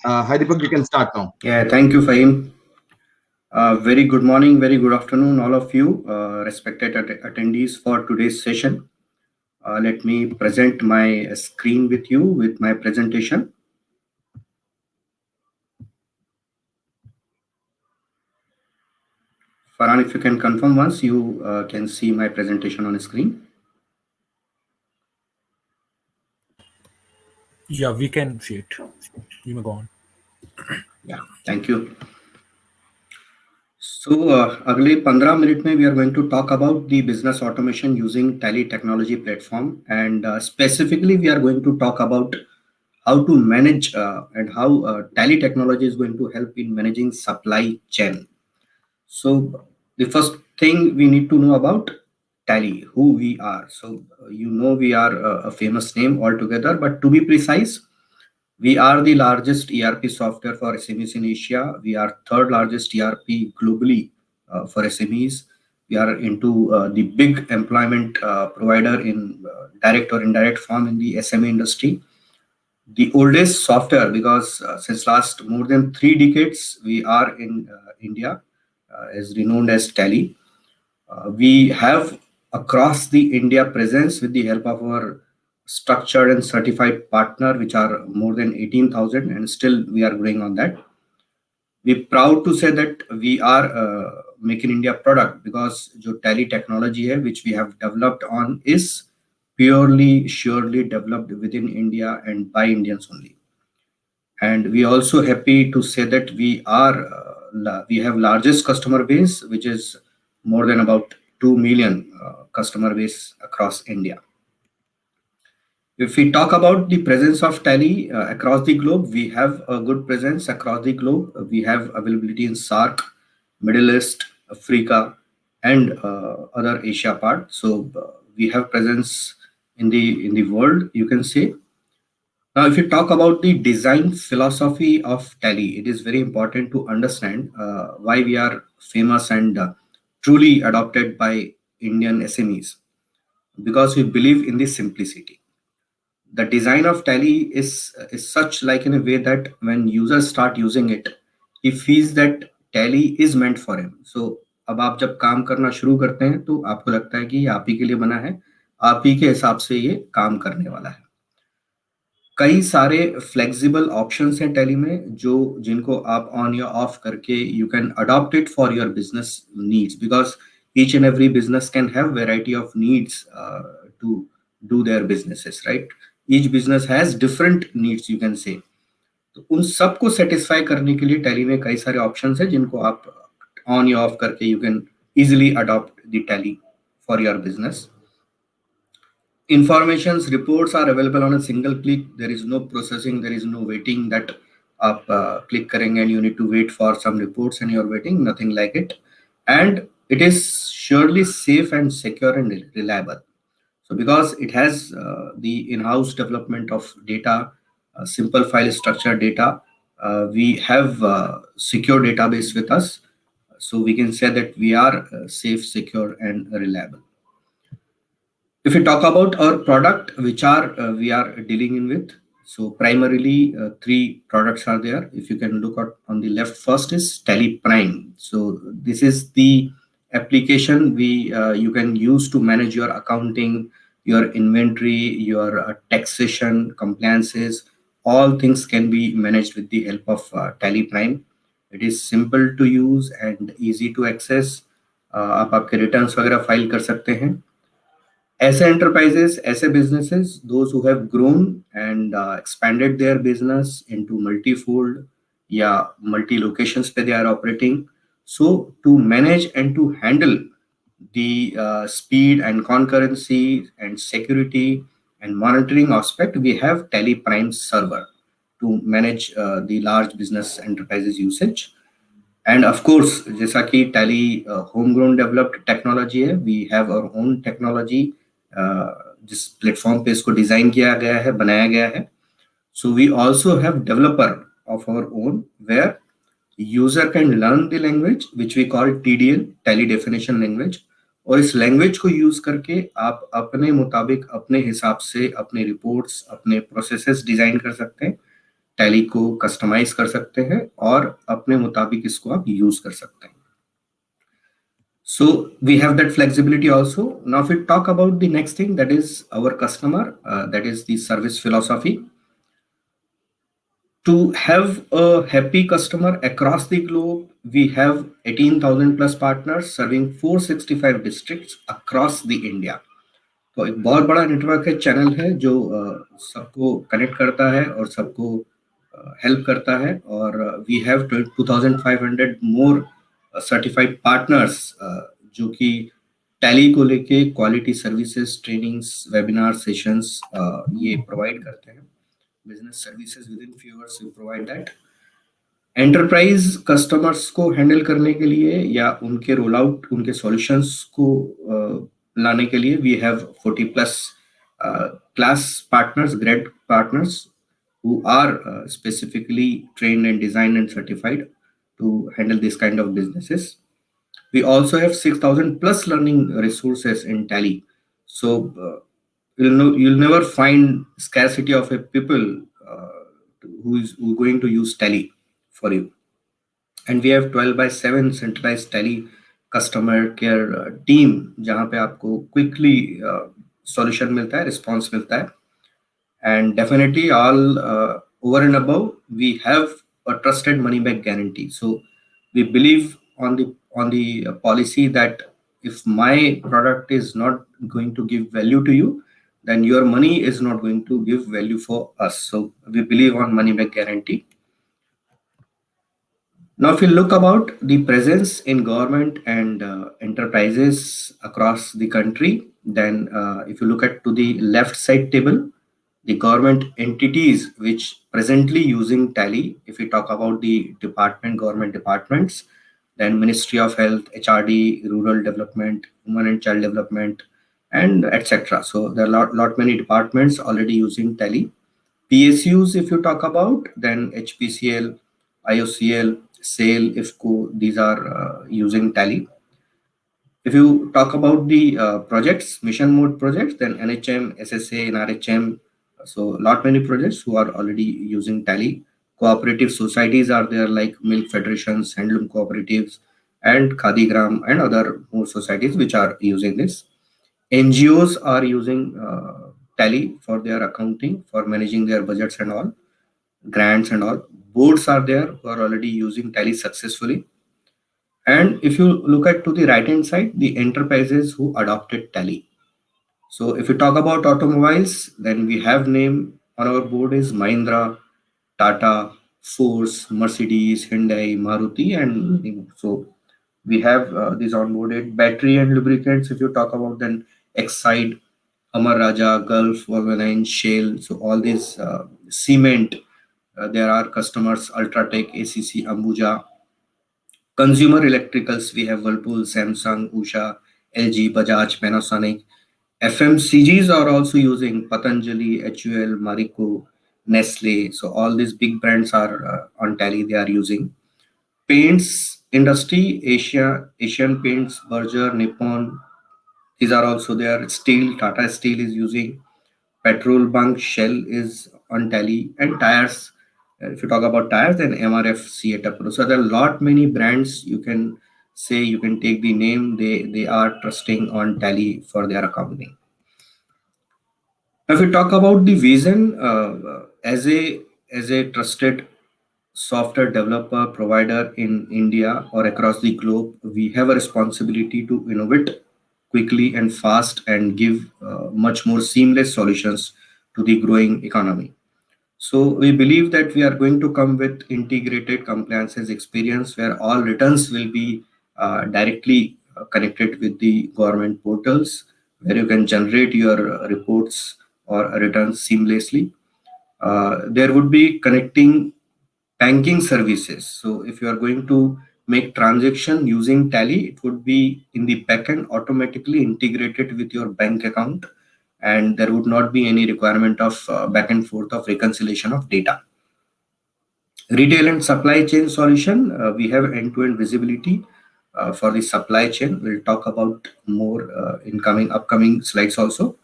Hi Deepak, you can start now. Yeah, thank you, Fahim. Very good morning, very good afternoon, all of you, respected attendees for today's session. Let me present my screen with you with my presentation. Farhan, if you can confirm once, you can see my presentation on screen. Yeah, we can see it. You may go on. Yeah, thank you. So, अगले 15 minute में we are going to talk about the business automation using Tally technology platform, and specifically we are going to talk about how to manage and how Tally technology is going to help in managing supply chain. So the first thing we need to know about Tally, who we are. So we are a famous name altogether, but to be precise, we are the largest ERP software for SMEs in Asia. We are third largest ERP globally for SMEs. We are into the big employment provider in direct or indirect form in the SME industry. The oldest software, because since last more than 3 decades we are in India, is renowned as Tally. We have across the India presence with the help of our structured and certified partner, which are more than 18,000, and still we are growing on that. We're proud to say that we are Make in India product, because जो Tally technology है, which we have developed on, is purely, surely developed within India and by Indians only. And we also happy to say that we have largest customer base, which is more than about 2 million customer base across India. If we talk about the presence of Tally across the globe, we have a good presence across the globe. We have availability in SAARC, Middle East, Africa, and other Asia part. So we have presence in the world, you can say. Now, if you talk about the design philosophy of Tally, it is very important to understand why we are famous and truly adopted by Indian SMEs, because we believe in the simplicity. The design of Tally is such like in a way that when users start using it, he feels that Tally is meant for him. So अब आप जब काम करना शुरू करते हैं तो आपको लगता है कि ये आप ही के लिए बना है, आप ही के हिसाब से ये काम करने वाला है. कई सारे फ्लेक्सिबल ऑप्शंस हैं टैली में, जो जिनको आप ऑन या ऑफ करके you can adopt it for your business needs, because each and every business can have variety of needs to do their businesses, right? Each business has different needs, you can say. तो उन सबको satisfy करने के लिए tally में कई सारे options हैं जिनको आप ऑन या ऑफ करके you can easily adopt the tally for your business. Informations reports are available on a single click. There is no processing, there is no waiting that आप click करेंगे and you need to wait for some reports and you're waiting, nothing like it. And it is surely safe and secure and reliable. So because it has the in-house development of data, simple file structure data, we have secure database with us. So we can say that we are safe, secure, and reliable. If we talk about our product, which are we are dealing in with, so primarily 3 products are there. If you can look at on the left, first is Tally Prime. So this is the application you can use to manage your accounting, your inventory, your taxation, compliances. All things can be managed with the help of Tally Prime. It is simple to use and easy to access. आप आपके returns वगैरह file कर सकते हैं. ऐसे enterprises, ऐसे businesses, those who have grown and expanded their business into multi-fold या multi locations पे they are operating. So to manage and to handle the speed and concurrency and security and monitoring aspect, we have Tally Prime server to manage the large business enterprises usage. And of course, जैसा कि Tally homegrown developed technology है, we have our own technology जिस platform पे इसको design किया गया है, बनाया गया है. So we also have developer of our own where user can learn the language which we call TDL, Tally Definition Language. और इस लैंग्वेज को यूज करके आप अपने मुताबिक अपने हिसाब से अपने रिपोर्ट्स, अपने प्रोसेसेस डिजाइन कर सकते हैं टैली को कस्टमाइज कर सकते हैं और अपने मुताबिक इसको आप यूज कर सकते हैं. So we have that flexibility also. Now if we talk about the next thing, that is our customer, that is the service philosophy. To have a happy customer across the globe, we have 18,000 plus partners serving 465 districts across the India. तो एक बहुत बड़ा network है, channel है जो सबको connect करता है और सबको हेल्प करता है. और we have 2500 more certified partners जो कि टैली को लेके quality services, trainings, webinar sessions ये प्रोवाइड करते हैं. Business services within few hours we provide that. Enterprise customers को हैंडल करने के लिए या उनके रोल आउट, उनके सॉल्यूशंस को लाने के लिए we have 40 plus class partners, grad partners who are specifically trained and designed and certified to handle this kind of businesses. We also have 6,000 plus learning resources in Tally. So you'll never find scarcity of a people who is going to use Tally for you. And we have 12/7 centralized Tally customer care team जहां पे आपको quickly solution मिलता है, response मिलता है. And definitely all over and above we have a trusted money back guarantee. So we believe on the policy that if my product is not going to give value to you, then your money is not going to give value for us. So we believe on money back guarantee. Now, if you look about the presence in government and enterprises across the country, then if you look at to the left side table, the government entities which presently using Tally, if we talk about the government departments, then Ministry of Health, HRD, Rural Development, Women and Child Development, and etc. So there are lot many departments already using Tally. PSUs, if you talk about, then HPCL, IOCL, SAIL, IFCO, these are using Tally. If you talk about the projects, mission mode projects, then NHM, SSA, NRHM, so lot many projects who are already using Tally. Cooperative societies are there like milk federations, handloom cooperatives, and Khadigram and other more societies which are using this. NGOs are using Tally for their accounting, for managing their budgets and all, grants and all. Boards are there who are already using Tally successfully. And if you look at to the right hand side, the enterprises who adopted Tally. So if you talk about automobiles, then we have name on our board is Mahindra, Tata, Force, Mercedes, Hyundai, Maruti, and so we have these onboarded. Battery and lubricants, if you talk about, then Exide, Amar Raja, Gulf, Volvo, Shell, so all these cement. There are customers, Ultratech, ACC, Ambuja. Consumer electricals, we have Whirlpool, Samsung, Usha, LG, Bajaj, Panasonic. FMCGs are also using Patanjali, HUL, Marico, Nestle. So all these big brands are on Tally, they are using. Paints industry, Asian Paints, Berger, Nippon, these are also there. Steel, Tata Steel is using. Petrol bunk, Shell is on Tally. And tires, if you talk about tires, then MRF, CETA Pro. So there are lot many brands you can say, you can take the name, they are trusting on Tally for their accounting. Now, if we talk about the vision, as a trusted software developer provider in India or across the globe, we have a responsibility to innovate quickly and fast and give much more seamless solutions to the growing economy. So we believe that we are going to come with integrated compliances experience where all returns will be directly connected with the government portals, where you can generate your reports or returns seamlessly. There would be connecting banking services. So if you are going to make transaction using Tally, it would be in the backend automatically integrated with your bank account, and there would not be any requirement of back and forth of reconciliation of data. Retail and supply chain solution, we have end-to-end visibility for the supply chain. We'll talk about more in upcoming slides also.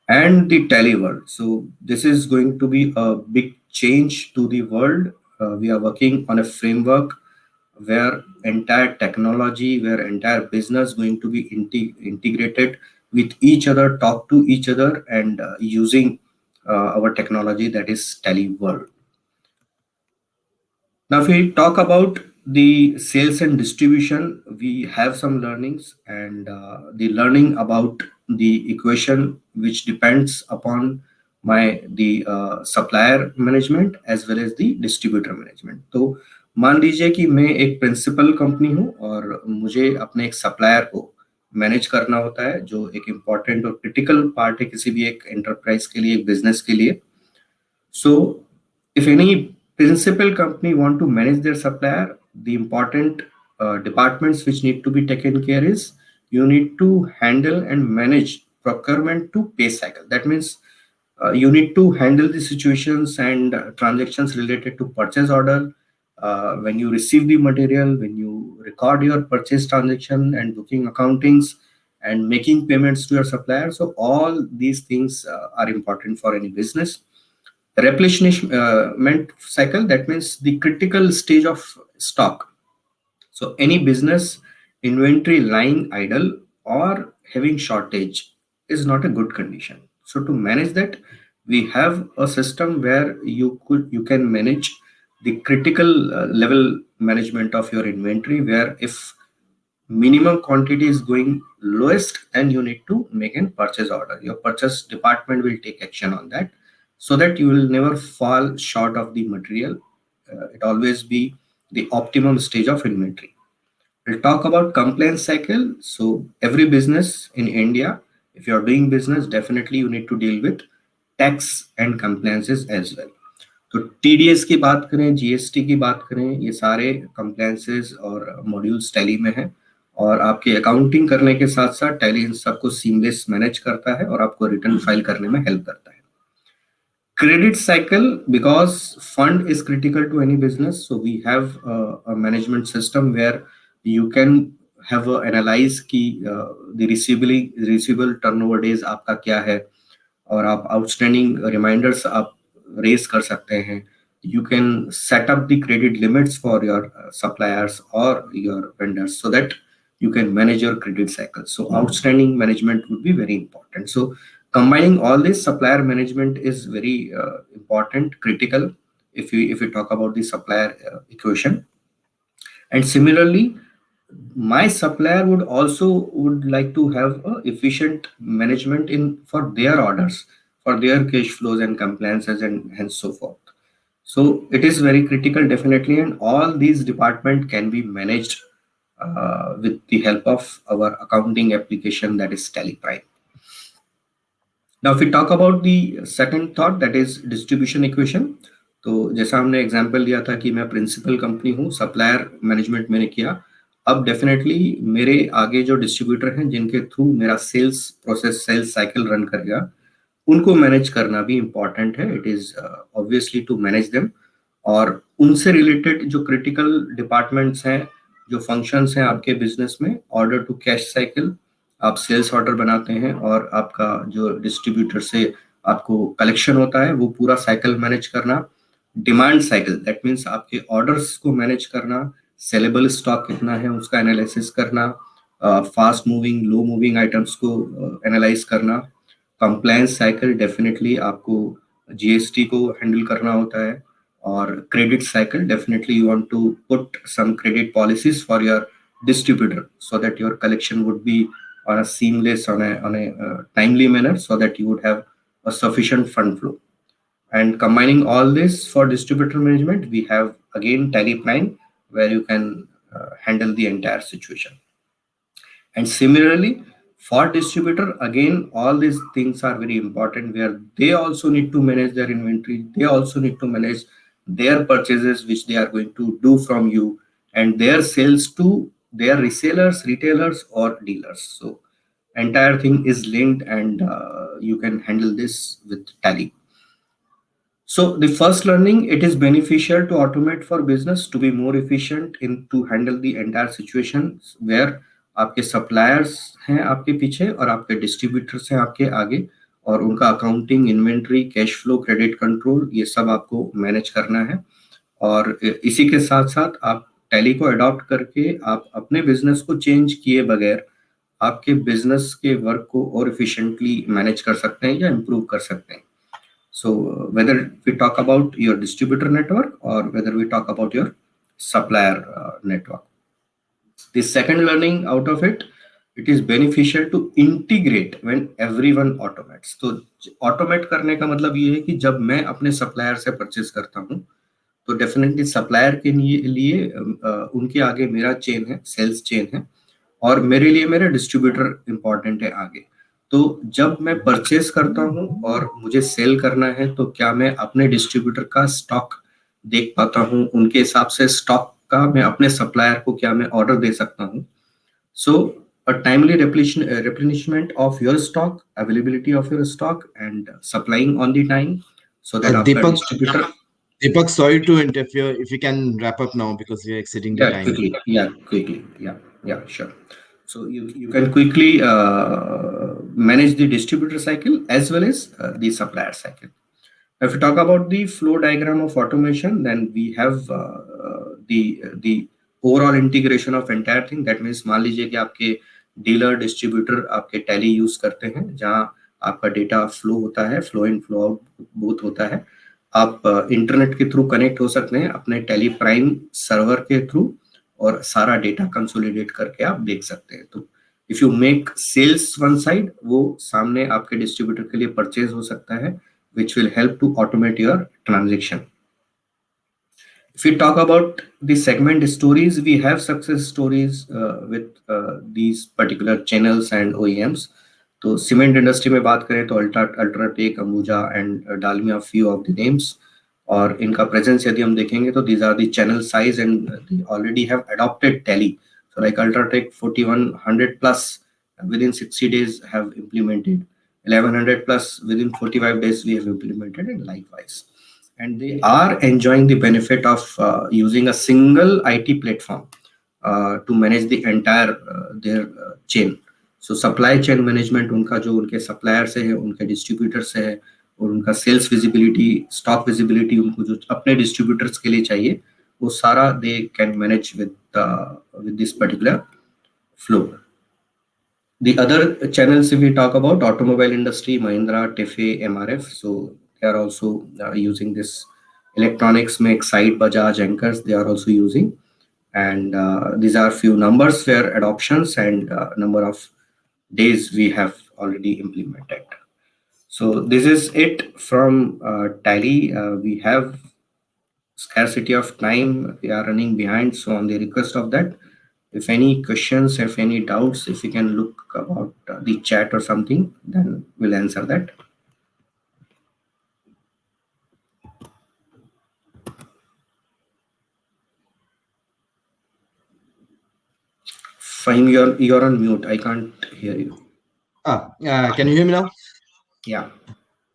and the tele world. So this is going to be a big change to the world. We are working on a framework where entire technology, where entire business going to be integrated with each other, talk to each other, and using our technology, that is tele world. Now, if we talk about the sales and distribution, we have some learnings, and the learning about the equation which depends upon the supplier management as well as the distributor management. तो मान लीजिए कि मैं एक principal company हूँ और मुझे अपने एक सप्लायर को मैनेज करना होता है, जो एक इम्पॉर्टेंट और क्रिटिकल पार्ट है किसी भी एक एंटरप्राइज के लिए, एक बिजनेस के लिए. So, if any principal company want to manage their supplier, the important departments which need to be taken care is you need to handle and manage procurement to pay cycle. That means you need to handle the situations and transactions related to purchase order. When you receive the material, when you record your purchase transaction and booking accountings and making payments to your supplier. So all these things are important for any business. Replenishment cycle, that means the critical stage of stock. So any business inventory lying idle or having shortage is not a good condition. So to manage that, we have a system where you can manage the critical level management of your inventory, where if minimum quantity is going lowest, and you need to make a purchase order. Your purchase department will take action on that, so that you will never fall short of the material. It always be the optimum stage of inventory. We'll talk about compliance cycle. So every business in India, if you're doing business, definitely you need to deal with tax and compliances as well. तो TDS की बात करें, GST की बात करें, ये सारे compliances और modules टैली में हैं, और आपके अकाउंटिंग करने के साथ साथ टैली इन सबको सीमलेस मैनेज करता है और आपको रिटर्न फाइल करने में हेल्प करता है. Credit cycle, because fund is critical to any business, so we have a management system where you can have a analyze की the receivable turnover days आपका क्या है, और आप आउटस्टैंडिंग रिमाइंडर्स आप रेज कर सकते हैं. You can set up the credit limits for your suppliers or your vendors, so that you can manage your credit cycle. So outstanding management would be very important. So combining all this, supplier management is very important, critical, if you talk about the supplier equation. And similarly, my supplier would like to have a efficient management in for their orders, for their cash flows and compliances and so forth. So it is very critical, definitely, and all these department can be managed with the help of our accounting application, that is Tally Prime. Now, if we talk about the second thought, that is distribution equation. तो जैसा हमने example दिया था कि मैं principal company हूँ, supplier management मैंने किया, अब डेफिनेटली मेरे आगे जो डिस्ट्रीब्यूटर हैं जिनके थ्रू मेरा sales process, sales cycle run करेगा, उनको मैनेज करना भी इम्पॉर्टेंट है. It is obviously to manage them, और उनसे रिलेटेड जो क्रिटिकल डिपार्टमेंट्स हैं, जो फंक्शंस हैं आपके बिजनेस में, ऑर्डर टू कैश साइकिल, आप सेल्स ऑर्डर बनाते हैं और आपका जो डिस्ट्रीब्यूटर से आपको कलेक्शन होता है, वो पूरा साइकिल मैनेज करना. डिमांड साइकिल, दैट मीन्स आपके ऑर्डर्स को मैनेज करना, सेलेबल स्टॉक कितना है उसका एनालिसिस करना, fast moving, low moving items को एनालाइज करना. कंप्लायंस साइकिल, डेफिनेटली आपको जीएसटी को हैंडल करना होता है. और credit cycle, definitely you want to put some credit policies for your distributor, so that your collection would be on a seamless, on a timely manner, so that you would have a sufficient fund flow. And combining all this for distributor management, we have again Tally Prime, where you can handle the entire situation. And similarly, for distributor, again, all these things are very important, where they also need to manage their inventory, they also need to manage their purchases which they are going to do from you, and their sales to their resellers, retailers, or dealers. So entire thing is linked, and you can handle this with Tally. So the first learning, it is beneficial to automate for business to be more efficient in to handle the entire situation, where आपके suppliers हैं आपके पीछे और आपके distributors हैं आपके आगे, और उनका accounting, inventory, cash flow, credit control, ये सब आपको मैनेज करना है। और इसी के साथ साथ आप टैली को अडॉप्ट करके आप अपने बिजनेस को चेंज किए बगैर आपके बिजनेस के वर्क को और एफिशिएंटली मैनेज कर सकते हैं या इम्प्रूव कर सकते हैं। So whether we talk about your distributor network or whether we talk about your supplier network, the second learning out of it, it is beneficial to integrate when everyone automates. तो automate करने का मतलब ये है कि जब मैं अपने supplier से purchase करता हूँ तो डेफिनेटली सप्लायर के लिए उनके आगे मेरा चेन है, सेल्स चेन है, और मेरे लिए मेरा डिस्ट्रीब्यूटर इंपॉर्टेंट है आगे। तो जब मैं परचेस करता हूँ और मुझे सेल करना है तो क्या मैं अपने डिस्ट्रीब्यूटर का स्टॉक देख पाता हूँ, उनके हिसाब से स्टॉक का मैं अपने सप्लायर को क्या मैं ऑर्डर दे सकता हूँ। सो a timely replenishment of your stock, availability of your stock, and supplying on the time so that आपका Deepak, distributor Deepak, sorry to interfere. If you can wrap up now because we are exceeding the time. quickly. Yeah, sure. So you can quickly manage the distributor cycle as well as the supplier cycle. If we talk about the flow diagram of automation, then we have the overall integration of entire thing. That means मान लीजिए कि आपके dealer, distributor आपके tally use करते हैं, जहाँ आपका data flow होता है, flow in flow out both होता है। आप इंटरनेट के थ्रू कनेक्ट हो सकते हैं अपने टैली प्राइम सर्वर के थ्रू और सारा डेटा कंसोलिडेट करके आप देख सकते हैं। तो if you make sales one side, वो सामने आपके डिस्ट्रीब्यूटर के लिए परचेज हो सकता है, which will help to automate your transaction. If we talk about the segment stories, we have success stories with these particular channels and OEMs. तो cement industry में बात करें तो UltraTech, Ambuja and Dalmia few of the names, और इनका presence यदि हम देखेंगे तो these are the channel size and they already have adopted Tally. So like Ultratech 4100 plus within 60 days have implemented, 1100 plus within 45 days we have implemented, and likewise. And they are enjoying the benefit of using a single IT platform to manage the entire their chain. So supply chain management उनका जो उनके supplier से है, उनके distributor से है, और उनका sales visibility, stock visibility उनको जो अपने distributors के लिए चाहिए, वो सारा they can manage with this particular flow. The other channels, if we talk about automobile industry, Mahindra, TEFE, MRF, so they are also using this. Electronics make Excite, Bajaj, Anchors, they are also using. And these are few numbers where adoptions and number of days we have already implemented. So this is it from Tally. We have scarcity of time. We are running behind. So on the request of that, if any questions, if any doubts, if you can look about the chat or something, then we'll answer that. Fahim, you're on mute. I can't hear you. Can you hear me now? Yeah.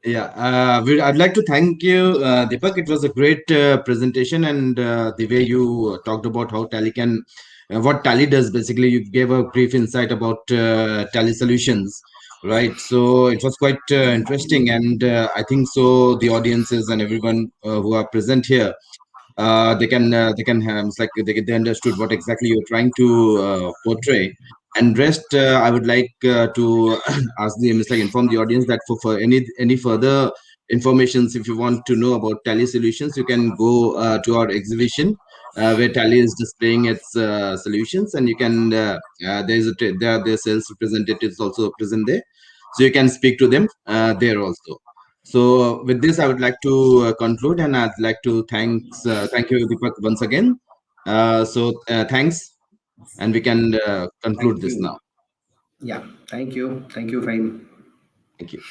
I'd like to thank you, Deepak. It was a great presentation, and the way you talked about how Tally can, what Tally does. Basically, you gave a brief insight about Tally solutions, right? So it was quite interesting, and I think so. The audiences and everyone who are present here, they can it's like they understood what exactly you're trying to portray. And rest, I would like to ask the inform the audience that for any further informations, if you want to know about Tally solutions, you can go to our exhibition where Tally is displaying its solutions, and you can there are their sales representatives also present there, so you can speak to them there also. So with this, I would like to conclude, and I'd like to thank you, Deepak, once again. Thanks, and we can conclude this now. Yeah, thank you, Fahim. Thank you.